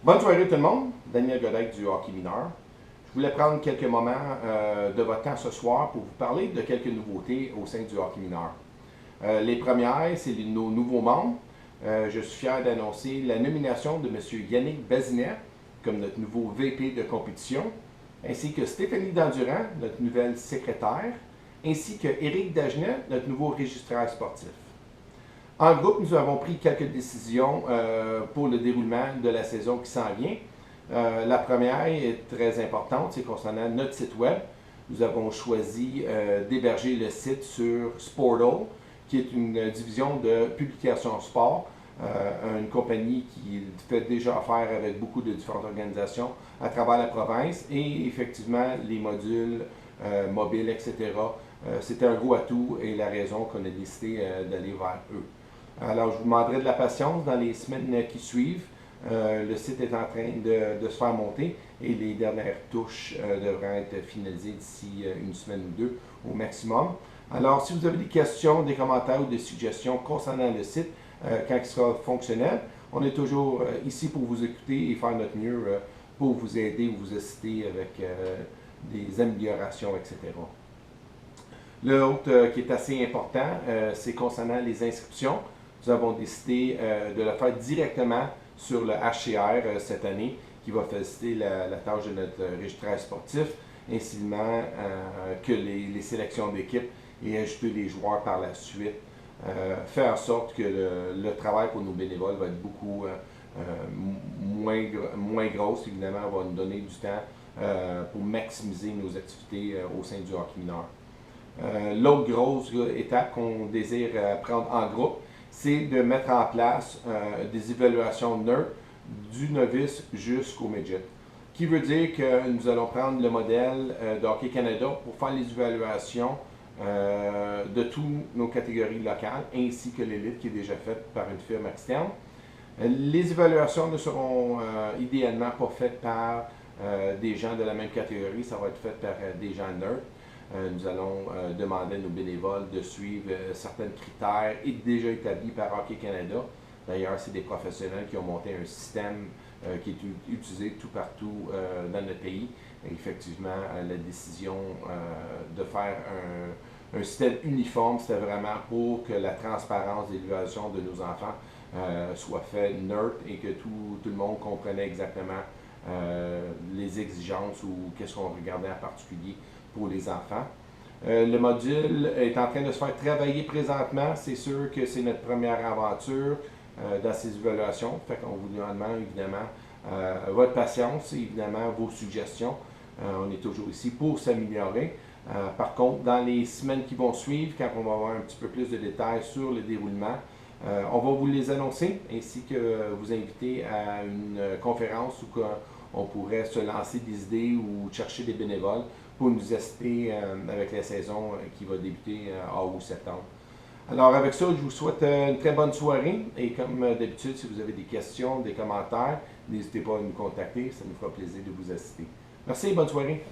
Bonne soirée tout le monde, Daniel Godec du hockey mineur. Je voulais prendre quelques moments de votre temps ce soir pour vous parler de quelques nouveautés au sein du hockey mineur. Les premières, c'est nos nouveaux membres. Je suis fier d'annoncer la nomination de M. Yannick Bazinet comme notre nouveau VP de compétition, ainsi que Stéphanie Dandurand, notre nouvelle secrétaire, ainsi que Éric Dagenet, notre nouveau registraire sportif. En groupe, nous avons pris quelques décisions pour le déroulement de la saison qui s'en vient. La première est très importante, c'est concernant notre site web. Nous avons choisi d'héberger le site sur Sportal, qui est une division de publication sport, une compagnie qui fait déjà affaire avec beaucoup de différentes organisations à travers la province et effectivement les modules mobiles, etc. C'était un gros atout et la raison qu'on a décidé d'aller vers eux. Alors, je vous demanderai de la patience dans les semaines qui suivent. Le site est en train de se faire monter et les dernières touches devraient être finalisées d'ici une semaine ou deux au maximum. Alors, si vous avez des questions, des commentaires ou des suggestions concernant le site, quand il sera fonctionnel, on est toujours ici pour vous écouter et faire notre mieux pour vous aider ou vous assister avec des améliorations, etc. L'autre qui est assez important, c'est concernant les inscriptions. Nous avons décidé de le faire directement sur le HCR cette année, qui va faciliter la tâche de notre registraire sportif, ainsi que les sélections d'équipe et ajouter les joueurs par la suite. Fait en sorte que le travail pour nos bénévoles va être beaucoup moins gros. Évidemment, on va nous donner du temps pour maximiser nos activités au sein du hockey mineur. L'autre grosse étape qu'on désire prendre en groupe, c'est de mettre en place des évaluations NERD du novice jusqu'au midget. Qui veut dire que nous allons prendre le modèle de Hockey Canada pour faire les évaluations de toutes nos catégories locales, ainsi que l'élite qui est déjà faite par une firme externe. Les évaluations ne seront idéalement pas faites par des gens de la même catégorie, ça va être fait par des gens NERD. Nous allons demander à nos bénévoles de suivre certains critères déjà établis par Hockey Canada. D'ailleurs, c'est des professionnels qui ont monté un système qui est utilisé tout partout dans notre pays. Et effectivement, la décision de faire un système uniforme, c'était vraiment pour que la transparence de l'évaluation de nos enfants soit faite neutre et que tout le monde comprenait exactement les exigences ou qu'est-ce qu'on regardait en particulier pour les enfants. Le module est en train de se faire travailler présentement. C'est sûr que c'est notre première aventure dans ces évaluations. Fait qu'on vous demande évidemment votre patience et évidemment vos suggestions. On est toujours ici pour s'améliorer. Par contre, dans les semaines qui vont suivre, quand on va avoir un petit peu plus de détails sur le déroulement, on va vous les annoncer ainsi que vous inviter à une conférence où on pourrait se lancer des idées ou chercher des bénévoles pour nous assister avec la saison qui va débuter en août-septembre. Alors avec ça, je vous souhaite une très bonne soirée et comme d'habitude, si vous avez des questions, des commentaires, n'hésitez pas à nous contacter, ça nous fera plaisir de vous assister. Merci et bonne soirée.